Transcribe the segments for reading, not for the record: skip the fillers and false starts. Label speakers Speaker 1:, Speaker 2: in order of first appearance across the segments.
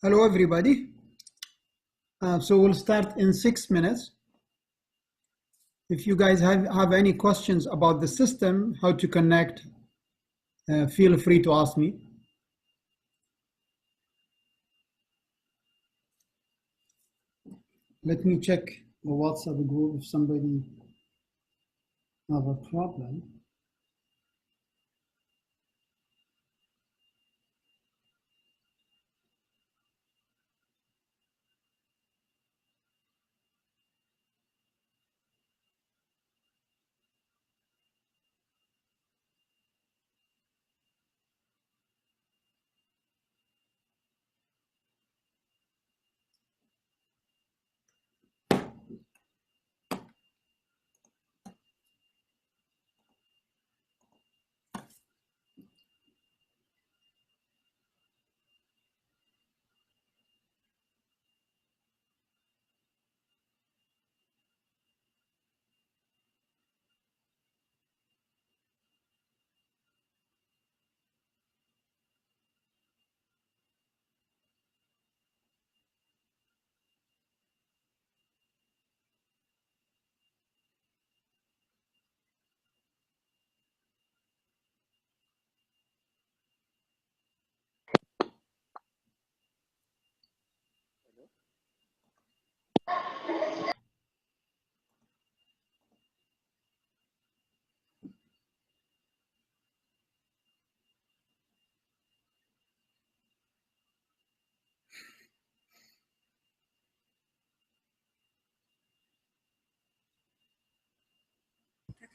Speaker 1: Hello, everybody. So we'll start in 6 minutes. If you guys have any questions about the system, how to connect, feel free to ask me. Let me check the WhatsApp group if somebody have a problem.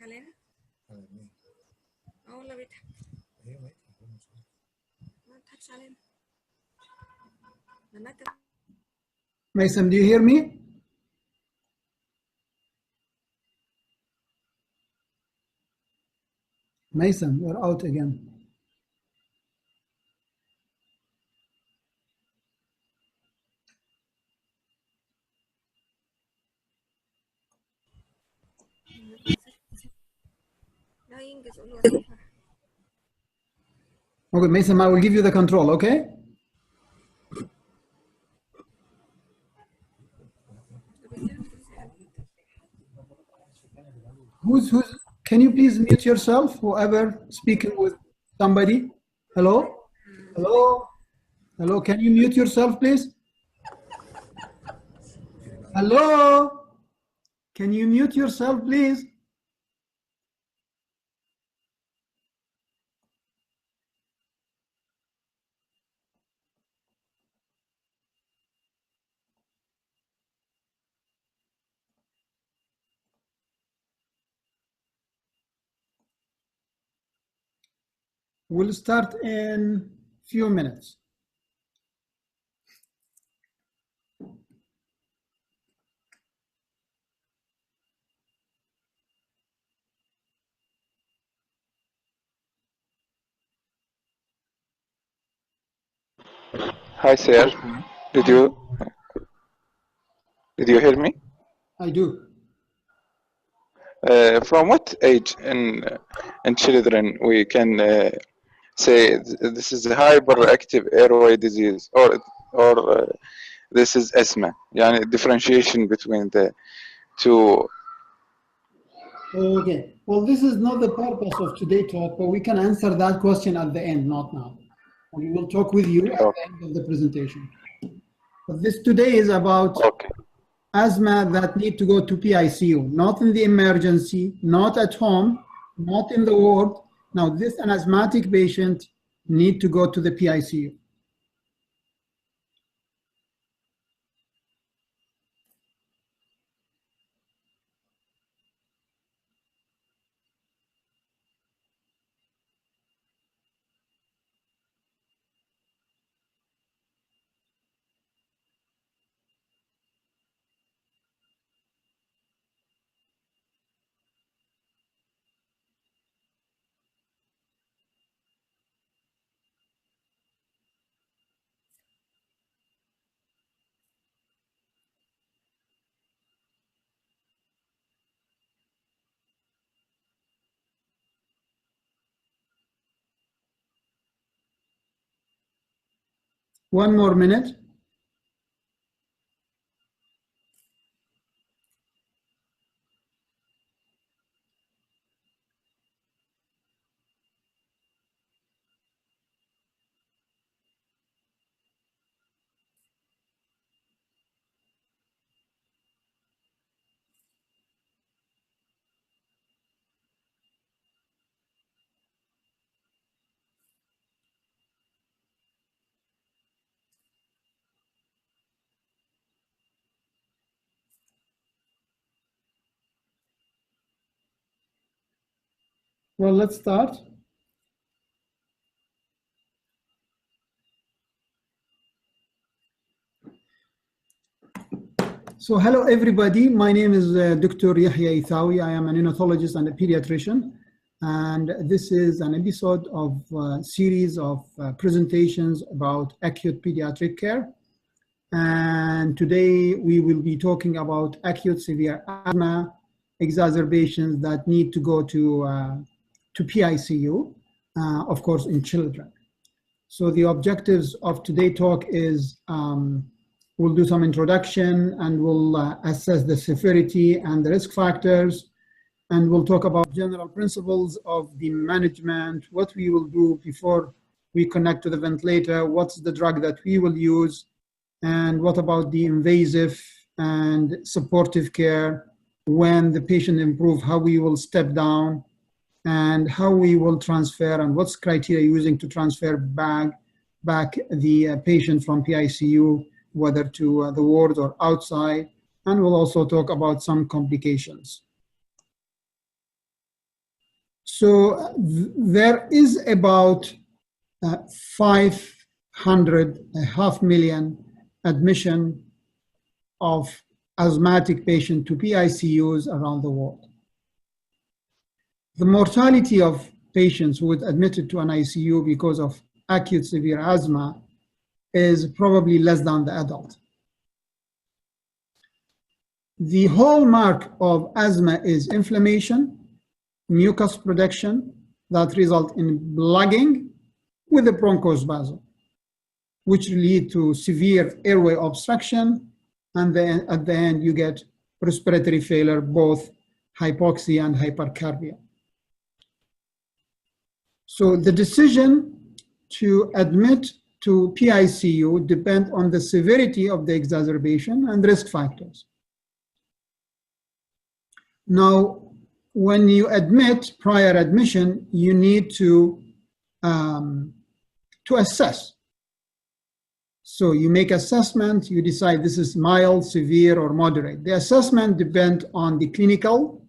Speaker 2: علينا والله بيضحك ما بيضحكش علينا
Speaker 1: Mason, do you hear me? Mason, you're out again.
Speaker 2: لا ينجز قول له
Speaker 1: Okay, Mason, I will give you the control, okay? Who's, can you please mute yourself, whoever speaking with somebody? Hello? Hello? Hello, can you mute yourself, please? Hello? Can you mute yourself, please? We'll start in a few minutes.
Speaker 3: Hi, sir. Did you hear me?
Speaker 1: I do.
Speaker 3: From what age in children we can say this is a hyperactive airway disease or this is asthma? Yani differentiation between the two.
Speaker 1: Okay. Well, this is not the purpose of today's talk, but we can answer that question at the end, not now. We will talk with you at the end of the presentation. But this today is about asthma that need to go to PICU, not in the emergency, not at home, not in the ward. Now, this an asthmatic patient need to go to the PICU. One more minute. Well, let's start. So hello everybody, my name is Dr. Yahya Ithawi. I am a neonatologist and a pediatrician, and this is an episode of a series of presentations about acute pediatric care. And today we will be talking about acute severe asthma, exacerbations that need to go to PICU, of course in children. So the objectives of today's talk is we'll do some introduction and we'll assess the severity and the risk factors, and we'll talk about general principles of the management, what we will do before we connect to the ventilator, what's the drug that we will use, and what about the invasive and supportive care when the patient improves, how we will step down, and how we will transfer, and what's criteria using to transfer back the patient from PICU, whether to the ward or outside, and we'll also talk about some complications. So there is about 500,000 admission of asthmatic patients to PICUs around the world. The mortality of patients who are admitted to an ICU because of acute severe asthma is probably less than the adult. The hallmark of asthma is inflammation, mucus production that result in blogging with a bronchospasm, which lead to severe airway obstruction, and then at the end you get respiratory failure, both hypoxia and hypercarbia. So the decision to admit to PICU depend on the severity of the exacerbation and risk factors. Now, when you admit prior admission, you need to assess. So you make assessment, you decide this is mild, severe, or moderate. The assessment depends on the clinical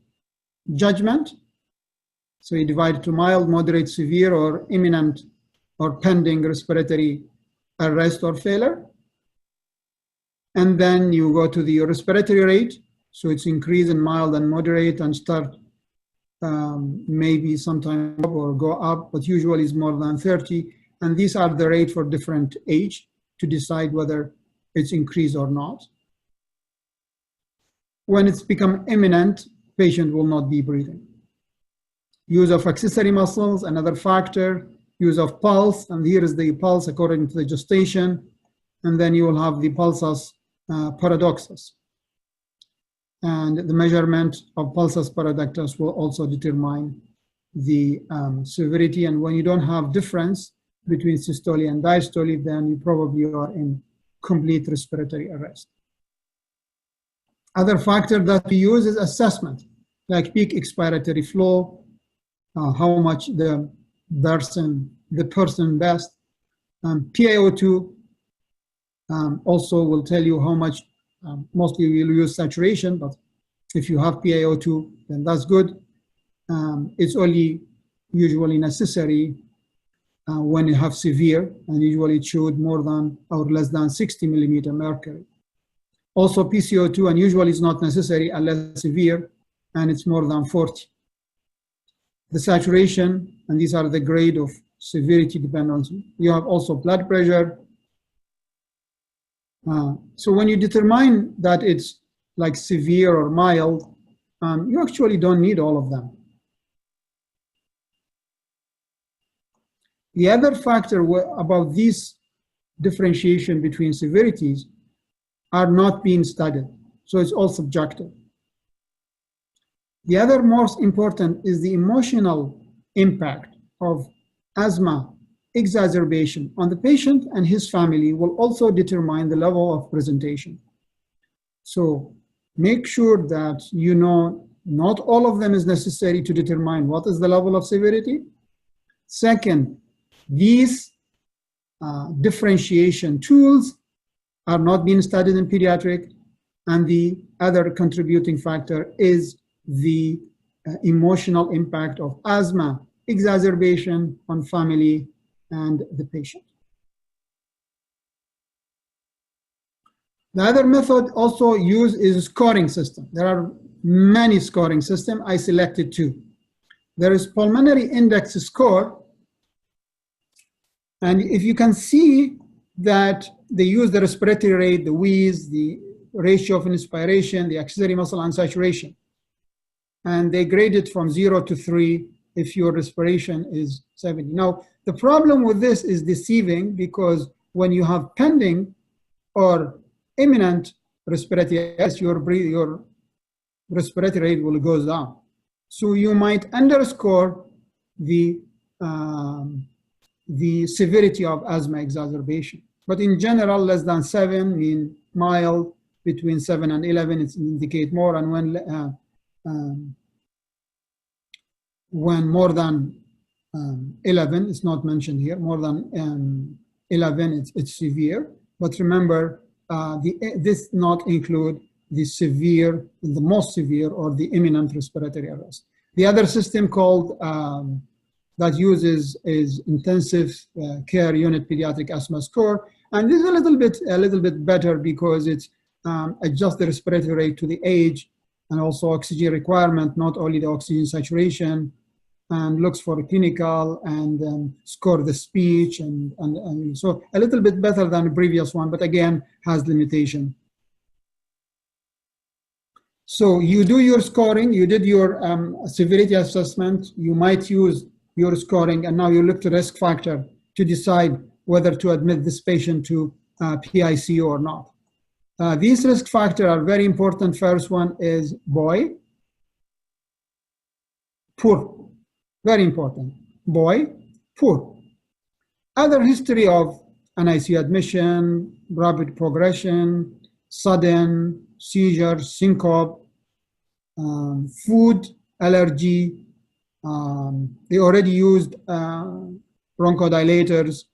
Speaker 1: judgment. So you divide to mild, moderate, severe, or imminent or pending respiratory arrest or failure. And then you go to the respiratory rate. So it's increase in mild and moderate and start maybe sometime up or go up, but usually is more than 30. And these are the rate for different age to decide whether it's increased or not. When it's become imminent, patient will not be breathing. Use of accessory muscles, another factor, use of pulse, and here is the pulse according to the gestation, and then you will have the pulsus paradoxus. And the measurement of pulsus paradoxus will also determine the severity, and when you don't have difference between systole and diastole, then you probably are in complete respiratory arrest. Other factor that we use is assessment, like peak expiratory flow, how much the person best. PiO2 also will tell you how much, mostly we'll use saturation, but if you have PiO2, then that's good. It's only usually necessary when you have severe, and usually it should more than or less than 60 millimeter mercury. Also PCO2, and usually it's not necessary unless severe, and it's more than 40. The saturation, and these are the grade of severity dependency. You have also blood pressure. So when you determine that it's like severe or mild, you actually don't need all of them. The other factor about this differentiation between severities are not being studied, so it's all subjective. The other most important is the emotional impact of asthma exacerbation on the patient and his family will also determine the level of presentation. So make sure that you know not all of them is necessary to determine what is the level of severity. Second, these differentiation tools are not being studied in pediatric, and the other contributing factor is the emotional impact of asthma exacerbation on family and the patient. The other method also used is scoring system. There are many scoring systems. I selected two. There is pulmonary index score, and if you can see that they use the respiratory rate, the wheeze, the ratio of inspiration, the axillary muscle unsaturation, and they grade it from 0 to 3 if your respiration is 70. Now, the problem with this is deceiving because when you have pending or imminent respiratory, your respiratory rate will go down. So you might underscore the severity of asthma exacerbation. But in general, less than 7 mean mild, between 7 and 11 it indicate more, and when more than 11, it's not mentioned here, more than 11 it's severe. But remember, this not include the severe, the most severe, or the imminent respiratory arrest. The other system called that uses is intensive care unit pediatric asthma score, and this is a little bit better because it's adjusts the respiratory rate to the age and also oxygen requirement, not only the oxygen saturation, and looks for clinical and score the speech and so a little bit better than the previous one, but again has limitation. So you do your scoring, you did your severity assessment, you might use your scoring, and now you look to risk factor to decide whether to admit this patient to PICU or not. These risk factors are very important. First one is boy, poor, very important. Boy, poor. Other history of an ICU admission, rapid progression, sudden seizure, syncope, food allergy. They already used bronchodilators.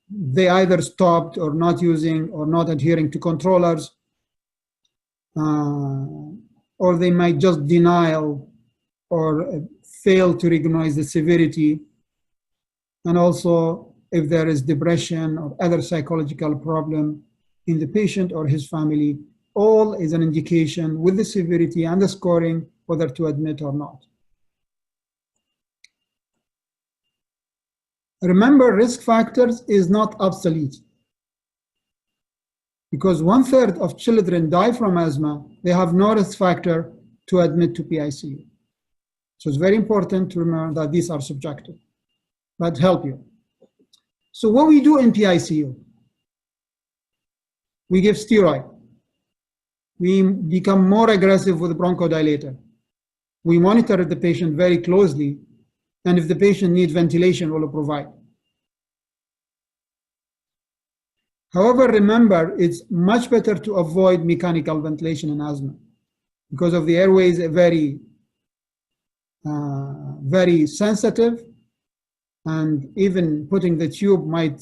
Speaker 1: They either stopped or not using or not adhering to controllers, or they might just denial or fail to recognize the severity. And also if there is depression or other psychological problem in the patient or his family, all is an indication with the severity and the scoring whether to admit or not. Remember, risk factors is not obsolete, because 1/3 of children die from asthma. They have no risk factor to admit to PICU. So it's very important to remember that these are subjective, but help you. So what we do in PICU, we give steroid. We become more aggressive with bronchodilator. We monitor the patient very closely, and if the patient needs ventilation, we'll provide. However, remember, it's much better to avoid mechanical ventilation in asthma because of the airways are very sensitive, and even putting the tube might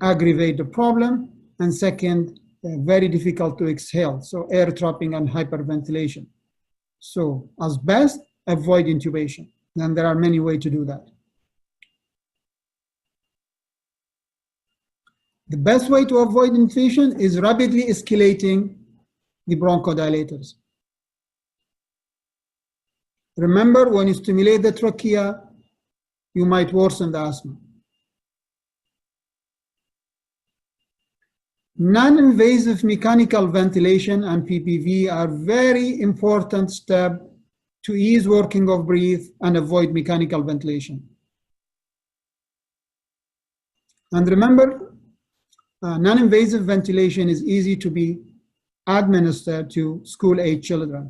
Speaker 1: aggravate the problem. And second, very difficult to exhale, so air trapping and hyperventilation. So as best, avoid intubation. And there are many ways to do that. The best way to avoid intubation is rapidly escalating the bronchodilators. Remember, when you stimulate the trachea, you might worsen the asthma. Non-invasive mechanical ventilation and PPV are very important steps to ease working of breath and avoid mechanical ventilation. And remember, non-invasive ventilation is easy to be administered to school-age children.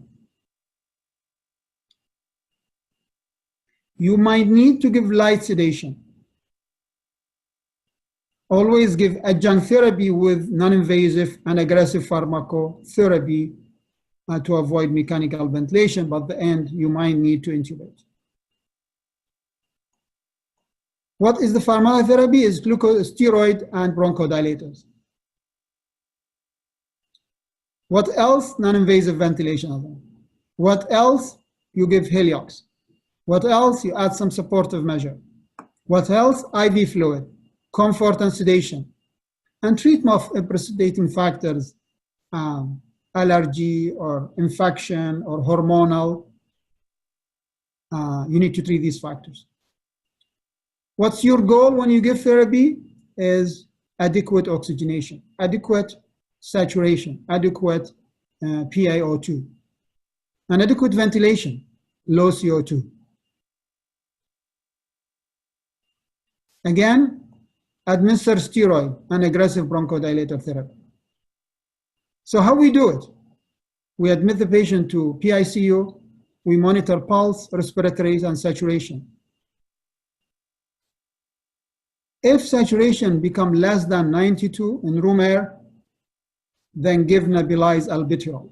Speaker 1: You might need to give light sedation. Always give adjunct therapy with non-invasive and aggressive pharmacotherapy to avoid mechanical ventilation, but at the end, you might need to intubate. What is the pharmacotherapy? Is glucosteroid and bronchodilators. What else? Non-invasive ventilation. What else? You give HELIOX. What else? You add some supportive measure. What else? IV fluid, comfort and sedation, and treatment of precipitating factors, allergy or infection or hormonal. You need to treat these factors. What's your goal when you give therapy? Is adequate oxygenation, adequate saturation, adequate PiO2, and adequate ventilation, low CO2. Again, administer steroid and aggressive bronchodilator therapy. So how we do it? We admit the patient to PICU, we monitor pulse, respiratory, and saturation. If saturation becomes less than 92 in room air, then give nebulized albuterol.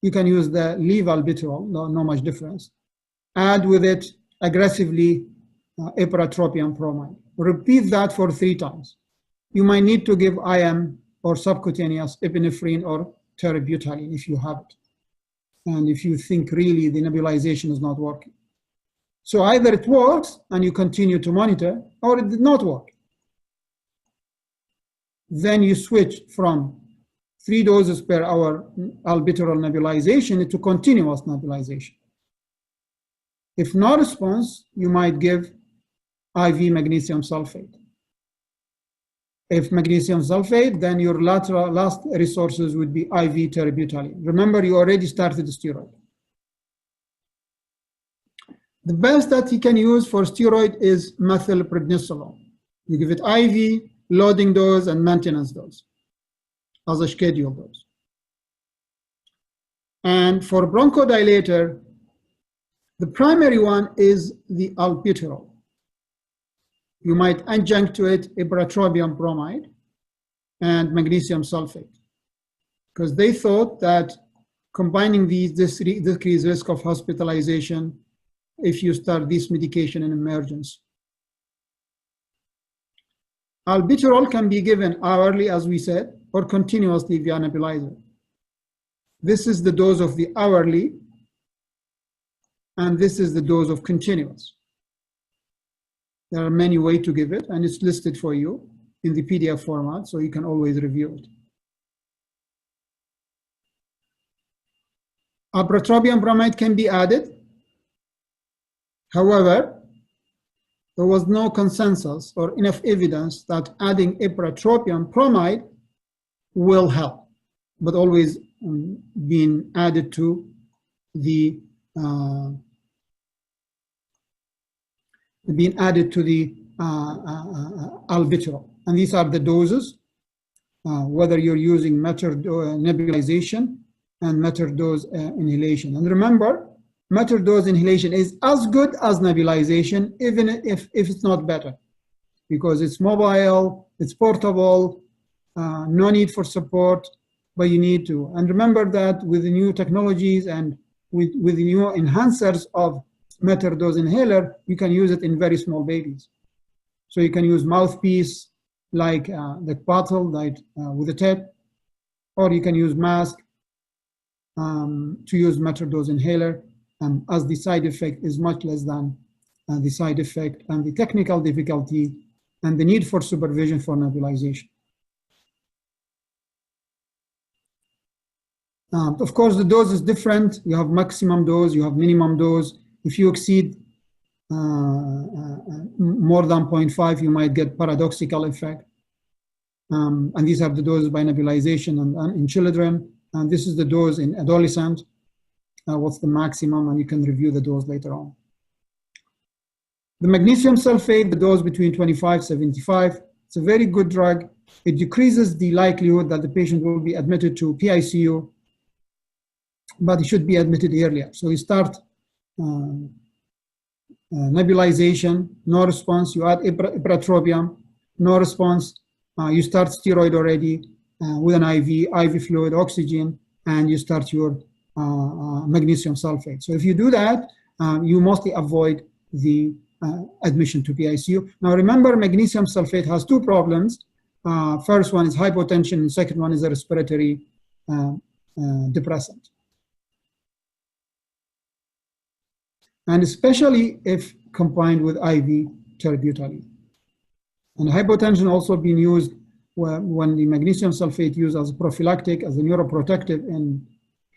Speaker 1: You can use the leave albuterol, no much difference. Add with it aggressively ipratropium bromide. Repeat that for 3 times. You might need to give IM or subcutaneous epinephrine or terbutaline if you have it, and if you think really the nebulization is not working. So either it works and you continue to monitor, or it did not work. Then you switch from 3 doses per hour albuterol nebulization to continuous nebulization. If no response, you might give IV magnesium sulfate. If magnesium sulfate, then your last resources would be IV terbutaline. Remember, you already started the steroid. The best that you can use for steroid is methylprednisolone. You give it IV, loading dose, and maintenance dose as a scheduled dose. And for bronchodilator, the primary one is the albuterol. You might adjunct to it ipratropium bromide and magnesium sulfate, because they thought that combining these decrease risk of hospitalization if you start this medication in emergency. Albuterol can be given hourly, as we said, or continuously via nebulizer. This is the dose of the hourly, and this is the dose of continuous. There are many ways to give it, and it's listed for you in the PDF format, so you can always review it. Ipratropium bromide can be added. However, there was no consensus or enough evidence that adding ipratropium bromide will help, but always being added to the albuterol. And these are the doses, whether you're using nebulization and metered dose inhalation. And remember, metered dose inhalation is as good as nebulization, even if it's not better, because it's mobile, it's portable, no need for support, but you need to. And remember that with the new technologies and with the new enhancers of metered dose inhaler, you can use it in very small babies. So you can use mouthpiece like the bottle, like with a tip, or you can use mask to use metered dose inhaler, as the side effect is much less than the side effect and the technical difficulty and the need for supervision for nebulization. Of course, the dose is different. You have maximum dose, you have minimum dose. If you exceed more than 0.5, you might get paradoxical effect. And these are the doses by nebulization in children. And this is the dose in adolescent. What's the maximum, and you can review the dose later on. The magnesium sulfate, the dose between 25 and 75, it's a very good drug. It decreases the likelihood that the patient will be admitted to PICU, but it should be admitted earlier. So you start nebulization, no response, you add ipratropium, no response, you start steroid already with an IV fluid, oxygen, and you start your magnesium sulfate. So if you do that, you mostly avoid the admission to PICU. Now remember, magnesium sulfate has 2 problems. First one is hypotension, and second one is a respiratory depressant. and especially if combined with IV terbutaline. And hypotension also been used when the magnesium sulfate used as a prophylactic, as a neuroprotective in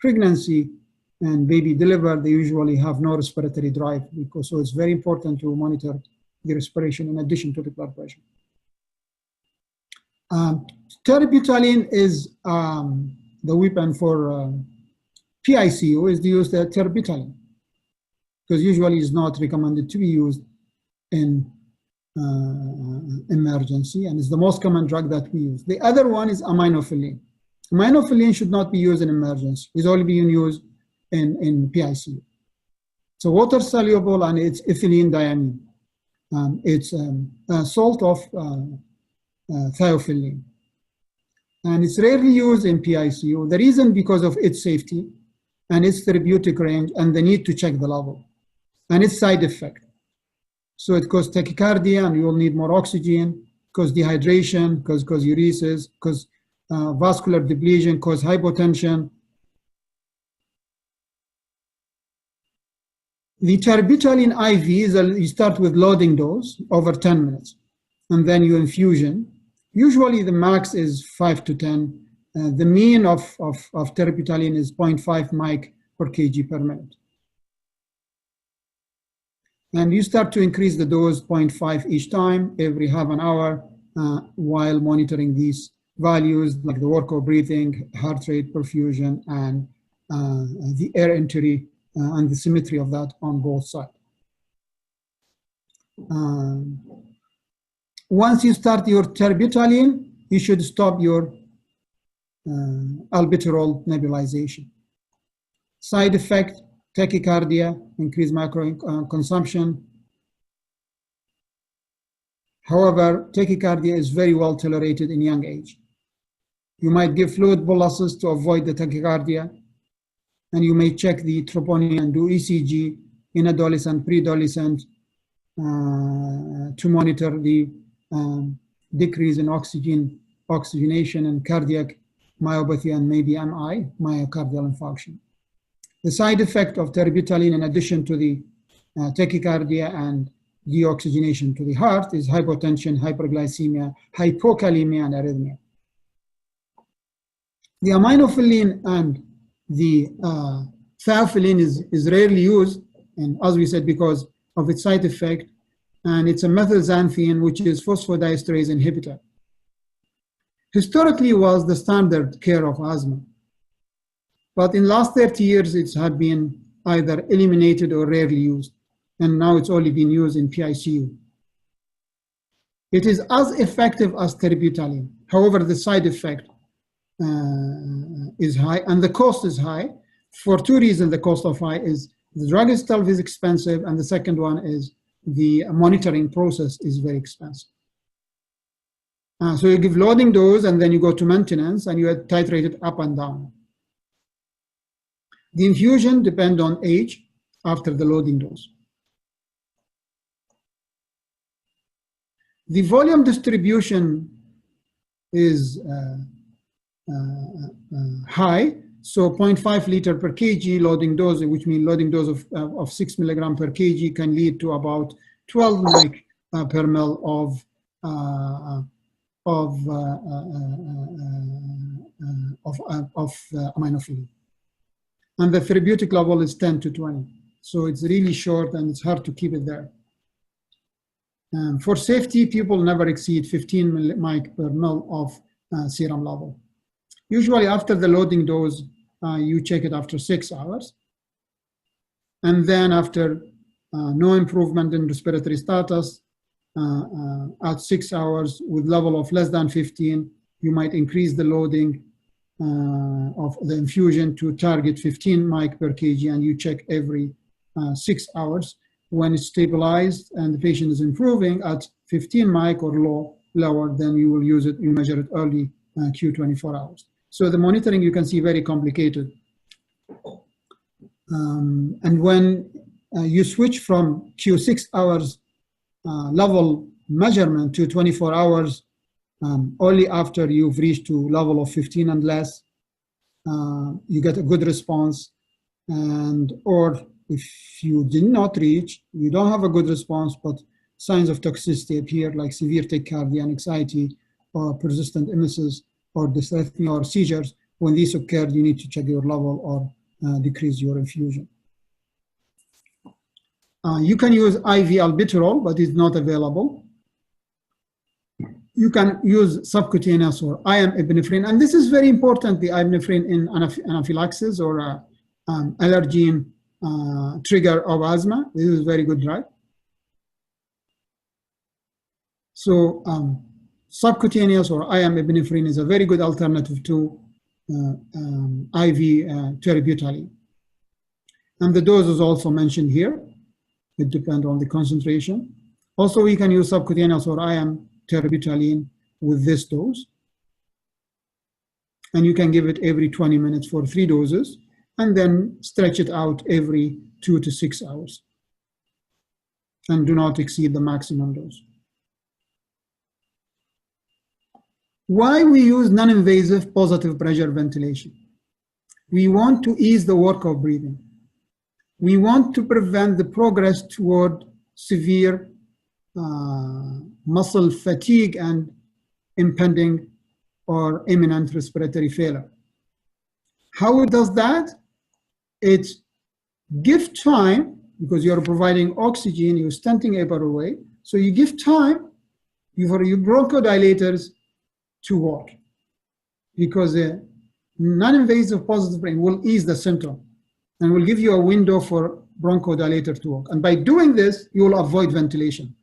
Speaker 1: pregnancy and baby deliver, they usually have no respiratory drive, because so it's very important to monitor the respiration in addition to the blood pressure. Terbutaline is the weapon for PICU is to use the terbutaline, because usually it's not recommended to be used in emergency, and it's the most common drug that we use. The other one is aminophylline. Aminophylline should not be used in emergency. It's only being used in PICU. So water soluble, and it's ethylene diamine. It's a salt of thiophyllene. And it's rarely used in PICU. The reason because of its safety and its therapeutic range and the need to check the level and its side effect. So it causes tachycardia and you'll need more oxygen, cause dehydration, cause uresis, cause vascular depletion, cause hypotension. The terbutaline IV is you start with loading dose over 10 minutes, and then you infusion. Usually the max is 5 to 10. The mean of terbutaline is 0.5 mic per kg per minute. And you start to increase the dose 0.5 each time, every half an hour, while monitoring these values like the work of breathing, heart rate, perfusion, and the air entry and the symmetry of that on both sides. Once you start your terbutaline, you should stop your albuterol nebulization. Side effect, tachycardia, increased macro consumption. However, tachycardia is very well tolerated in young age. You might give fluid boluses to avoid the tachycardia, and you may check the troponin and do ECG in adolescent, pre-adolescent to monitor the decrease in oxygenation and cardiac myopathy and maybe MI, myocardial infarction. The side effect of terbutaline, in addition to the tachycardia and deoxygenation to the heart, is hypotension, hyperglycemia, hypokalemia, and arrhythmia. The aminophylline and the thiophyllene is rarely used, and as we said, because of its side effect, and it's a methylxanthine, which is phosphodiesterase inhibitor. Historically was the standard care of asthma, but in the last 30 years, it had been either eliminated or rarely used, and now it's only been used in PICU. It is as effective as terbutaline. However, the side effect is high, and the cost is high. For two reasons, the cost of high is the drug itself is expensive, and the second one is the monitoring process is very expensive. So you give loading dose, and then you go to maintenance, and you titrate it up and down. The infusion depends on age after the loading dose. The volume distribution is high, so 0.5 liter per kg loading dose, which means loading dose of 6 milligram per kg can lead to about 12 mic per mil of aminophylline. And the therapeutic level is 10 to 20. So it's really short and it's hard to keep it there. For safety, people never exceed 15 mic per mil of serum level. Usually after the loading dose, you check it after 6 hours. And then after no improvement in respiratory status, at 6 hours with level of less than 15, you might increase the loading of the infusion to target 15 mic per kg, and you check every 6 hours. When it's stabilized and the patient is improving at 15 mic or lower, then you will use it, you measure it early Q24 hours. So the monitoring, you can see, very complicated. And when you switch from Q6 hours level measurement to 24 hours, only after you've reached to level of 15 and less, you get a good response, and or if you did not reach, you don't have a good response, but signs of toxicity appear like severe tachycardia and anxiety or persistent emesis or dysarthmia or seizures, when these occur, you need to check your level or decrease your infusion. You can use IV albuterol, but it's not available. You can use subcutaneous or IM epinephrine, and this is very important, the epinephrine in anaphylaxis or allergen trigger of asthma. This is a very good drug. So subcutaneous or IM epinephrine is a very good alternative to IV terbutaline. And the dose is also mentioned here. It depends on the concentration. Also, we can use subcutaneous or IM terbutaline with this dose. And you can give it every 20 minutes for 3 doses, and then stretch it out every 2 to 6 hours. And do not exceed the maximum dose. Why we use non-invasive positive pressure ventilation? We want to ease the work of breathing. We want to prevent the progress toward severe muscle fatigue and impending or imminent respiratory failure. How it does that? It gives time, because you're providing oxygen, you're stenting air away, so you give time for your bronchodilators to work, because a non-invasive positive breathing will ease the symptom and will give you a window for bronchodilator to work. And by doing this, you will avoid ventilation.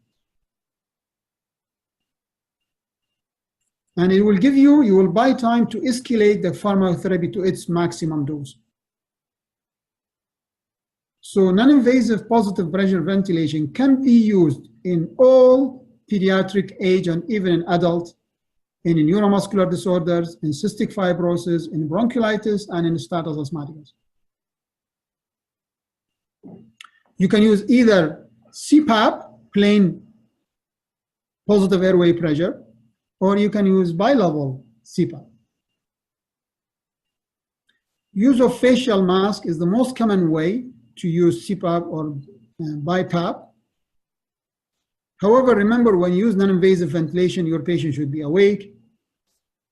Speaker 1: And it will give you, you will buy time to escalate the pharmacotherapy to its maximum dose. So non-invasive positive pressure ventilation can be used in all pediatric age and even in adult, in neuromuscular disorders, in cystic fibrosis, in bronchiolitis, and in status asthmaticus. You can use either CPAP, plain positive airway pressure, or you can use bilevel CPAP. Use of facial mask is the most common way to use CPAP or BiPAP. However, remember, when you use non-invasive ventilation, your patient should be awake,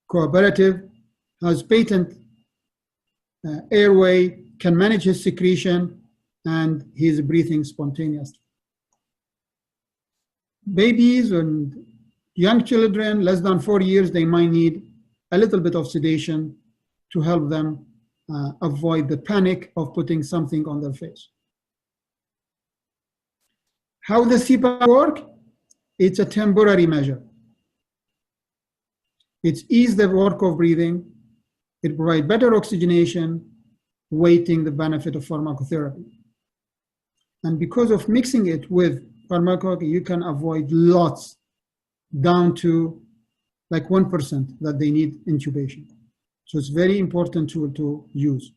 Speaker 1: cooperative, has patent airway, can manage his secretion, and he is breathing spontaneously. Babies and young children, less than 4 years, they might need a little bit of sedation to help them avoid the panic of putting something on their face. How does CPAP work? It's a temporary measure. It eases the work of breathing. It provides better oxygenation, weighting the benefit of pharmacotherapy. And because of mixing it with pharmacotherapy, you can avoid lots, down to like 1% that they need intubation. So it's very important tool to use.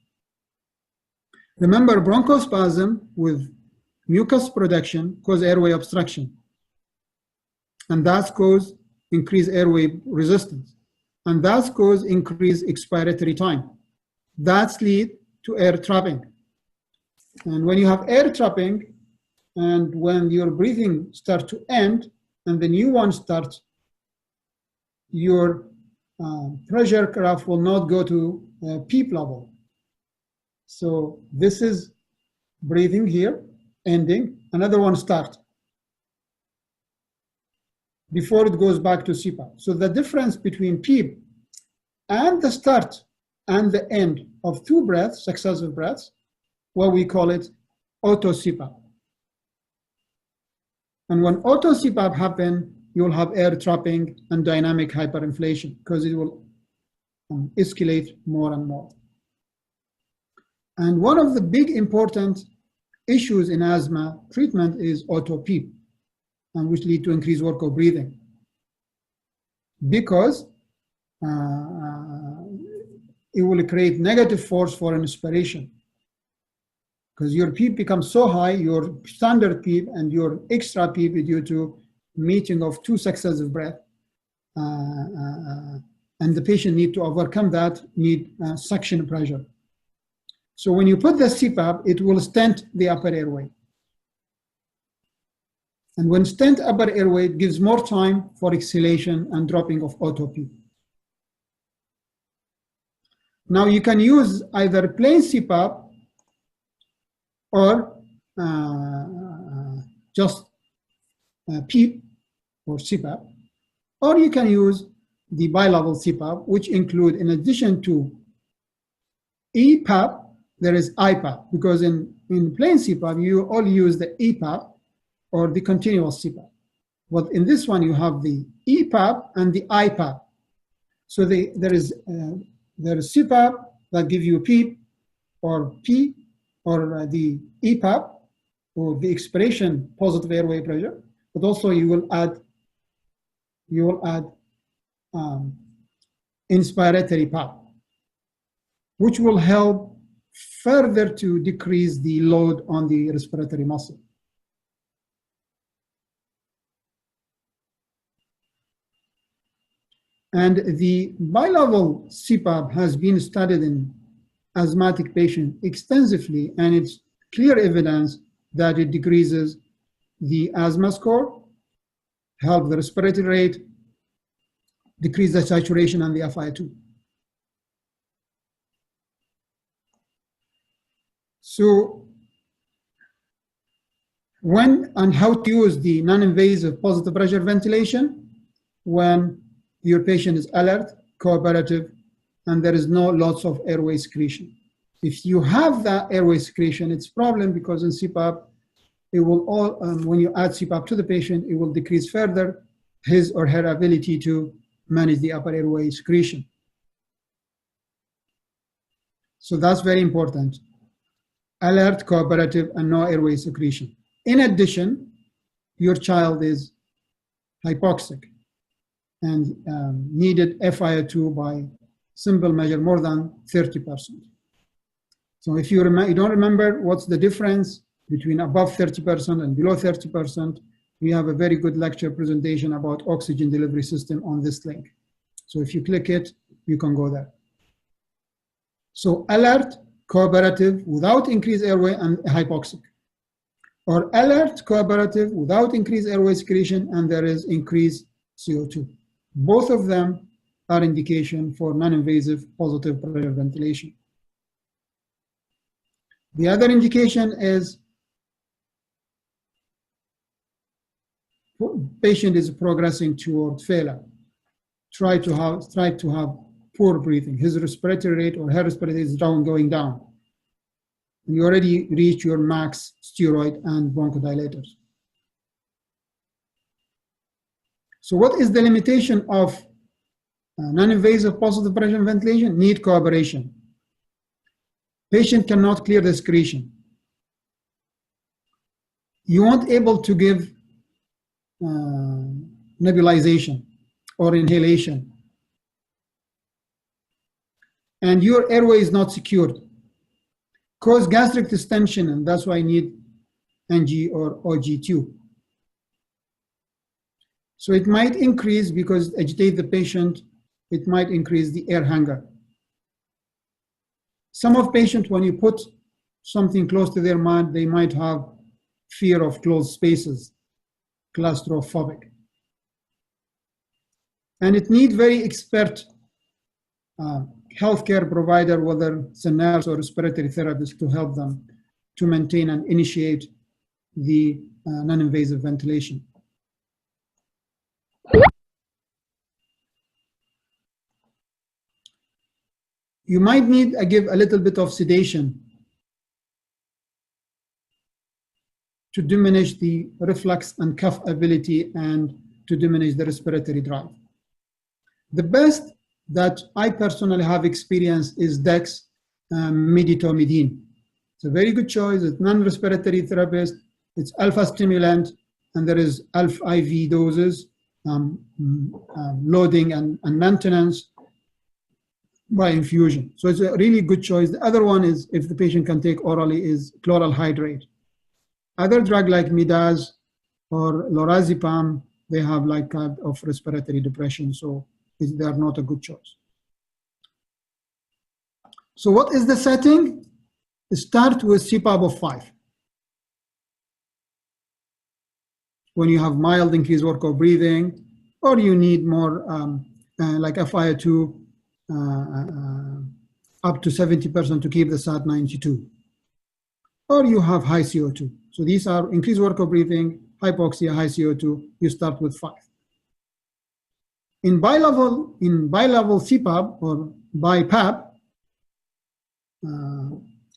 Speaker 1: Remember, bronchospasm with mucus production cause airway obstruction. And that's cause increased airway resistance. And that's cause increased expiratory time. That's lead to air trapping. And when you have air trapping, and when your breathing starts to end, and the new one starts, your pressure graph will not go to PEEP level. So this is breathing here, ending, another one starts before it goes back to CPAP. So the difference between PEEP and the start and the end of 2 breaths, successive breaths, what we call it auto CPAP. And when auto CPAP happens, you will have air trapping and dynamic hyperinflation, because it will escalate more and more. And one of the big important issues in asthma treatment is auto PEEP, and which lead to increased work of breathing, because it will create negative force for inspiration. Because your PEEP becomes so high, your standard PEEP and your extra PEEP is due to meeting of 2 successive breaths, and the patient need to overcome that, need suction pressure. So when you put the CPAP, it will stent the upper airway. And when stent upper airway, it gives more time for exhalation and dropping of auto-P. Now you can use either plain CPAP or just PEEP or CPAP, or you can use the bilevel CPAP, which include, in addition to EPAP, there is IPAP, because in plain CPAP, you all use the EPAP or the continuous CPAP. But in this one, you have the EPAP and the IPAP. So there is CPAP that give you PEEP or P, or the EPAP, or the expiration positive airway pressure, but also you will add inspiratory PAP, which will help further to decrease the load on the respiratory muscle. And the bilevel CPAP has been studied in asthmatic patients extensively, and it's clear evidence that it decreases the asthma score, help the respiratory rate, decrease the saturation and the FiO2. So when and how to use the non-invasive positive pressure ventilation when your patient is alert, cooperative, and there is no lots of airway secretion. If you have that airway secretion, it's a problem, because in CPAP, it will all, when you add CPAP to the patient, it will decrease further his or her ability to manage the upper airway secretion. So that's very important. Alert, cooperative, and no airway secretion. In addition, your child is hypoxic and needed FiO2 by simple measure more than 30%. So if you don't remember what's the difference between above 30% and below 30%, we have a very good lecture presentation about oxygen delivery system on this link. So if you click it, you can go there. So alert, cooperative, without increased airway and hypoxic. Or alert, cooperative, without increased airway secretion, and there is increased CO2. Both of them are indication for non-invasive positive pressure ventilation. The other indication is patient is progressing toward failure. Try to have poor breathing. His respiratory rate or her respiratory rate is going down. And you already reach your max steroid and bronchodilators. So what is the limitation of non-invasive positive pressure ventilation? Need cooperation. Patient cannot clear the secretion. You aren't able to give nebulization or inhalation. And your airway is not secured. Cause gastric distension, and that's why I need NG or OG tube. So it might increase, because agitate the patient, it might increase the air hunger. Some of patients, when you put something close to their mouth, they might have fear of closed spaces, claustrophobic. And it needs very expert healthcare provider, whether it's a nurse or respiratory therapist, to help them to maintain and initiate the non-invasive ventilation. You might need to give a little bit of sedation to diminish the reflux and cough ability and to diminish the respiratory drive. The best that I personally have experienced is dexmedetomidine. It's a very good choice. It's non-respiratory therapist. It's alpha stimulant, and there is alpha IV doses, loading and maintenance by infusion. So it's a really good choice. The other one is, if the patient can take orally, is chloral hydrate. Other drug like Midaz or lorazepam, they have like kind of respiratory depression, so they are not a good choice. So what is the setting? start with CPAP of 5. When you have mild increased work of breathing, or you need more like FiO2 up to 70% to keep the SAT 92, or you have high CO2. So these are increased work of breathing, hypoxia, high CO2. You start with 5. In bilevel CPAP or BiPAP,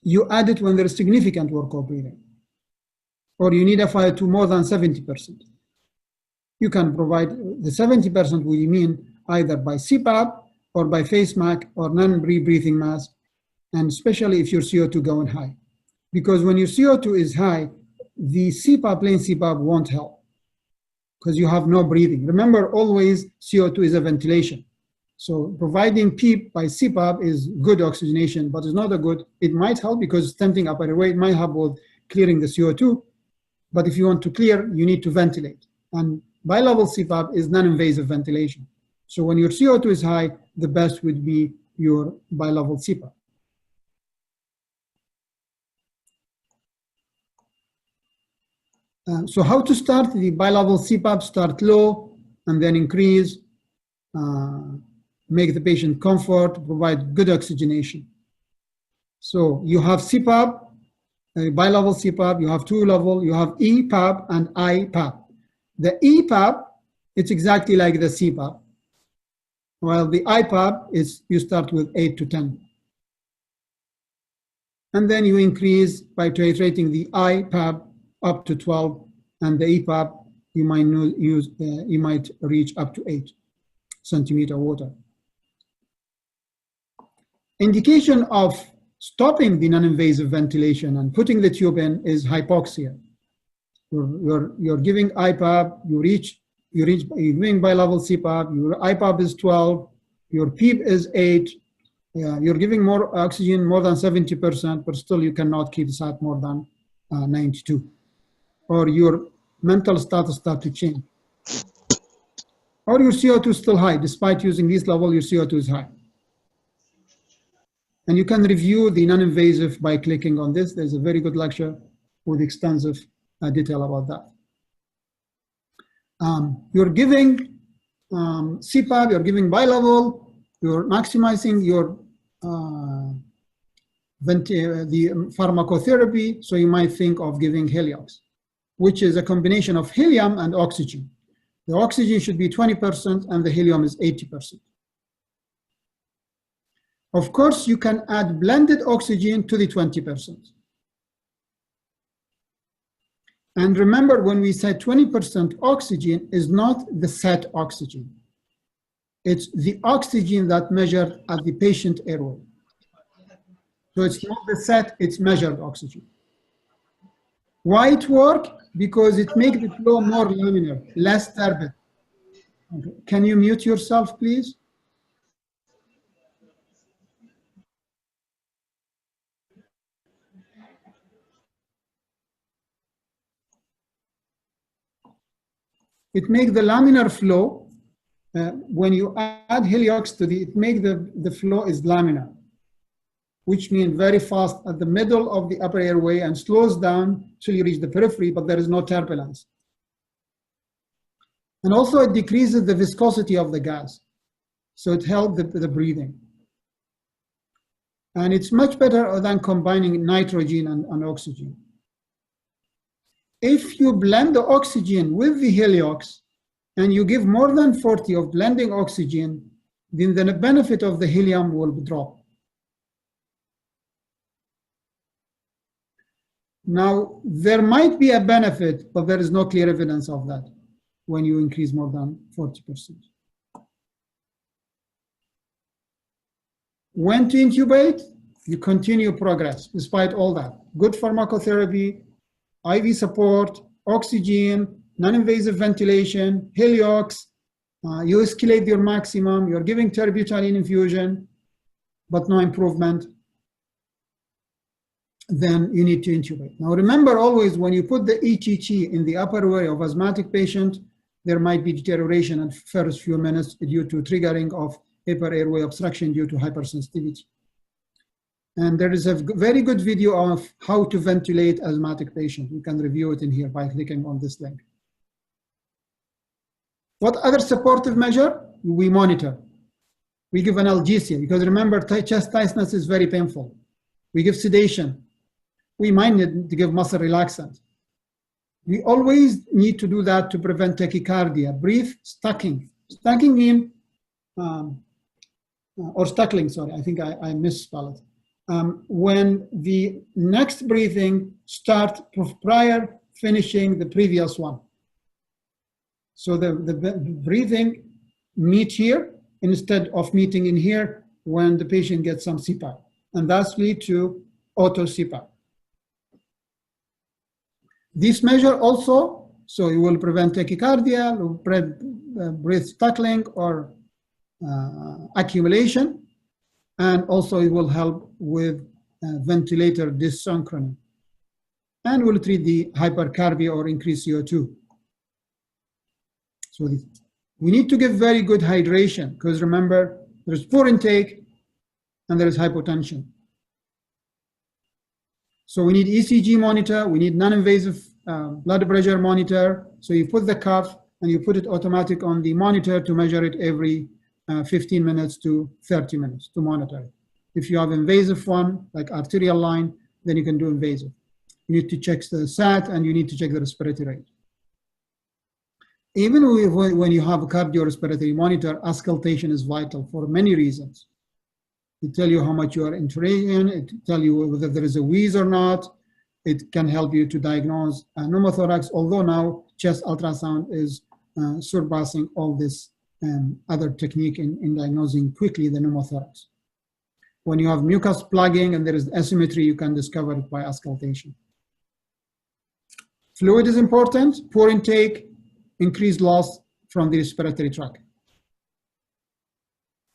Speaker 1: you add it when there is significant work of breathing, or you need FiO2 more than 70%. You can provide the 70%, we mean either by CPAP or by face mask or non-breathing mask, and especially if your CO2 going high. Because when your CO2 is high, the CPAP, plain CPAP won't help because you have no breathing. Remember, always CO2 is a ventilation. So providing PEEP by CPAP is good oxygenation, but it's not a good, it might help because stenting upper airway might help with clearing the CO2. But if you want to clear, you need to ventilate. And bilevel CPAP is non-invasive ventilation. So when your CO2 is high, the best would be your bilevel CPAP. So how to start the bilevel CPAP? Start low and then increase, make the patient comfort, provide good oxygenation. So you have CPAP, bilevel CPAP, you have 2 level, you have EPAP and IPAP. The EPAP, it's exactly like the CPAP, while the IPAP is you start with 8 to 10. And then you increase by titrating the IPAP up to 12, and the EPAP you might reach up to 8 centimeter water. Indication of stopping the non-invasive ventilation and putting the tube in is hypoxia. You're giving IPAP, you're giving bilevel CPAP, your IPAP is 12, your PEEP is 8, you're giving more oxygen, more than 70%, but still you cannot keep SAT more than 92. Or your mental status start to change. Or your CO2 is still high, despite using this level, your CO2 is high. And you can review the non-invasive by clicking on this. There's a very good lecture with extensive detail about that. You're giving CPAP, you're giving bilevel, you're maximizing your the pharmacotherapy, so you might think of giving HELIOX, which is a combination of helium and oxygen. The oxygen should be 20% and the helium is 80%. Of course, you can add blended oxygen to the 20%. And remember, when we said 20% oxygen is not the set oxygen. It's the oxygen that measured at the patient airway. So it's not the set, it's measured oxygen. Why it works? Because it makes the flow more laminar, less turbid. Okay. Can you mute yourself, please? It makes the laminar flow. When you add HELIOX to it makes the flow is laminar, which means very fast at the middle of the upper airway and slows down till you reach the periphery, but there is no turbulence. And also it decreases the viscosity of the gas. So it helps the breathing. And it's much better than combining nitrogen and oxygen. If you blend the oxygen with the HELIOX and you give more than 40 of blending oxygen, then the benefit of the helium will drop. Now, there might be a benefit, but there is no clear evidence of that when you increase more than 40%. When to intubate? You continue progress despite all that. Good pharmacotherapy, IV support, oxygen, non-invasive ventilation, HELIOX, you escalate your maximum, you're giving terbutaline infusion, but no improvement, then you need to intubate. Now remember always when you put the ETT in the upper airway of asthmatic patient, there might be deterioration in the first few minutes due to triggering of upper airway obstruction due to hypersensitivity. And there is a very good video of how to ventilate asthmatic patients. You can review it in here by clicking on this link. What other supportive measure? We monitor. We give analgesia, because remember, chest tightness is very painful. We give sedation. We might need to give muscle relaxant. We always need to do that to prevent tachycardia. Breathe stacking. Stacking means, or stackling, sorry, I think I misspelled it. When the next breathing starts prior finishing the previous one. So the breathing meet here instead of meeting in here when the patient gets some CPAP. And that's lead to auto CPAP. This measure also, so it will prevent tachycardia, will breath stackling or accumulation, and also it will help with ventilator dysynchrony, and will treat the hypercarbia or increased CO2. So we need to give very good hydration, because remember, there's poor intake and there is hypotension. So we need ECG monitor, we need non-invasive blood pressure monitor. So you put the cuff and you put it automatic on the monitor to measure it every 15 minutes to 30 minutes to monitor it. If you have invasive one, like arterial line, then you can do invasive. You need to check the SAT and you need to check the respiratory rate. Even when you have a cardiorespiratory monitor, auscultation is vital for many reasons. It tells you how much you are intubating, it tells you whether there is a wheeze or not. It can help you to diagnose pneumothorax, although now chest ultrasound is surpassing all this other technique in diagnosing quickly the pneumothorax. When you have mucus plugging and there is asymmetry, you can discover it by auscultation. Fluid is important, poor intake, increased loss from the respiratory tract.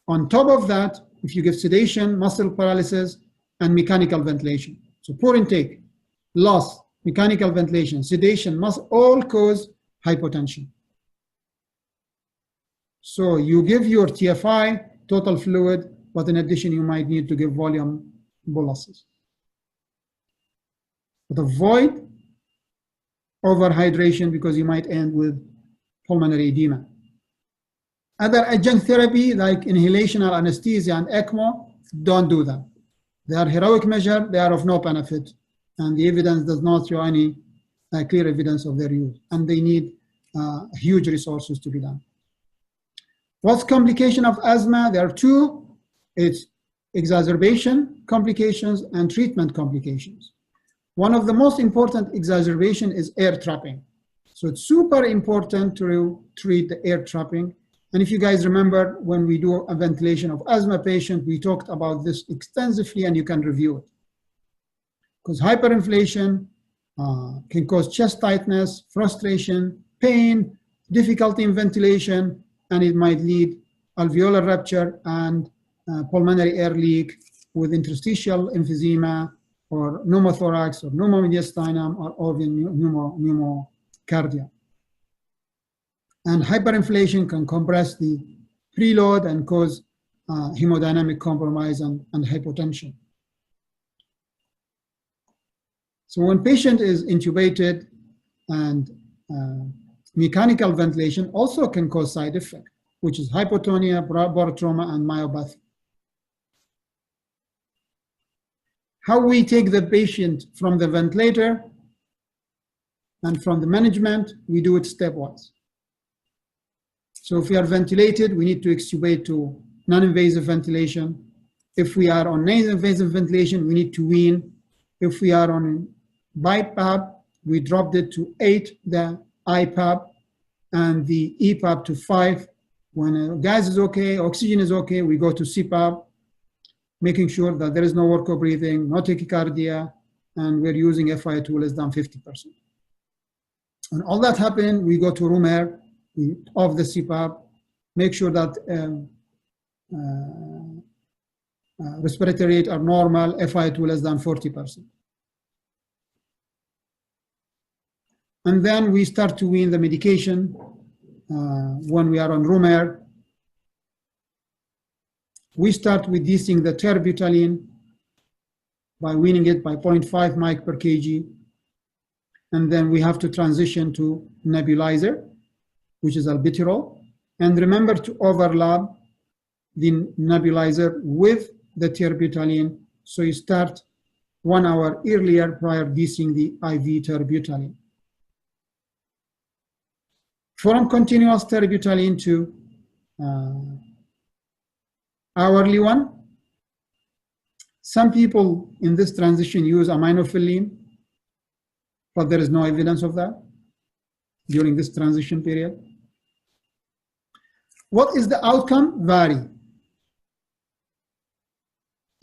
Speaker 1: On top of that, if you give sedation, muscle paralysis, and mechanical ventilation. So poor intake, loss, mechanical ventilation, sedation must all cause hypotension. So you give your TFI, total fluid, but in addition, you might need to give volume boluses. But avoid overhydration, because you might end with pulmonary edema. Other adjunct therapy like inhalational anesthesia and ECMO, don't do them. They are heroic measures, they are of no benefit, and the evidence does not show any clear evidence of their use, and they need huge resources to be done. What's complication of asthma? There are two. It's exacerbation complications and treatment complications. One of the most important exacerbation is air trapping. So it's super important to treat the air trapping. And if you guys remember, when we do a ventilation of asthma patient, we talked about this extensively, and you can review it. Because hyperinflation can cause chest tightness, frustration, pain, difficulty in ventilation, and it might lead alveolar rupture and pulmonary air leak with interstitial emphysema or pneumothorax or pneumomediastinum or pneumocardia. And hyperinflation can compress the preload and cause hemodynamic compromise and hypotension. So when patient is intubated, and mechanical ventilation also can cause side effect, which is hypotonia, barotrauma, and myopathy. How we take the patient from the ventilator and from the management, we do it stepwise. So if we are ventilated, we need to extubate to non-invasive ventilation. If we are on non-invasive ventilation, we need to wean. If we are on BiPAP, we dropped it to 8, the IPAP, and the EPAP to 5. When gas is okay, oxygen is okay, we go to CPAP, making sure that there is no work of breathing, no tachycardia, and we're using FiO2 less than 50%. When all that happens, we go to room air, we off the CPAP, make sure that respiratory rate are normal, FiO2 less than 40%. And then we start to wean the medication when we are on room air. We start with desing the terbutaline by weaning it by 0.5 mic per kg. And then we have to transition to nebulizer, which is albuterol. And remember to overlap the nebulizer with the terbutaline. So you start 1 hour earlier prior dosing the IV terbutaline. From continuous terbutaline to hourly one, some people in this transition use aminophylline, but there is no evidence of that during this transition period. What is the outcome? Vary.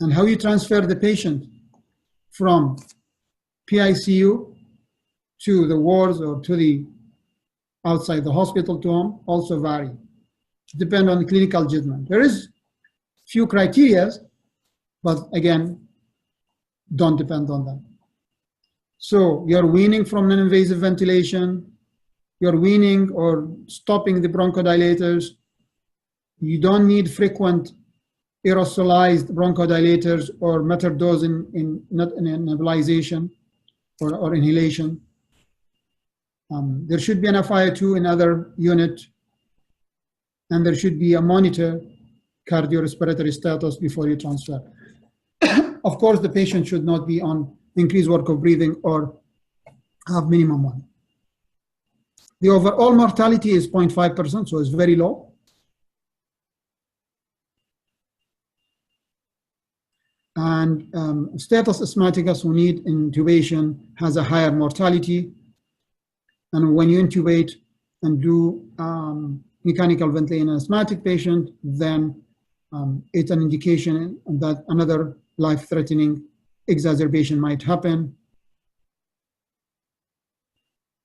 Speaker 1: And how you transfer the patient from PICU to the wards or to the outside the hospital to home also vary. Depend on clinical judgment. There is few criteria, but again, don't depend on them. So you're weaning from non-invasive ventilation, you're weaning or stopping the bronchodilators. You don't need frequent aerosolized bronchodilators or meterdose in nebulization or inhalation. There should be an FiO2 in other unit, and there should be a monitor cardiorespiratory status before you transfer. Of course, the patient should not be on increased work of breathing or have minimum one. The overall mortality is 0.5%, so it's very low. And status asthmaticus who need intubation has a higher mortality. And when you intubate and do mechanical ventilation in an asthmatic patient, then it's an indication that another life-threatening exacerbation might happen.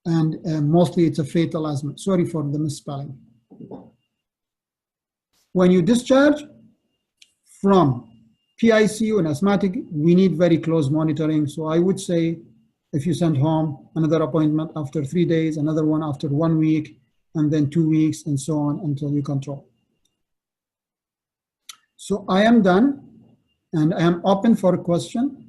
Speaker 1: And mostly it's a fatal asthma. Sorry for the misspelling. When you discharge from PICU and asthmatic, we need very close monitoring. So I would say if you send home, another appointment after 3 days, another one after 1 week, and then 2 weeks, and so on until you control. So I am done, and I am open for a question.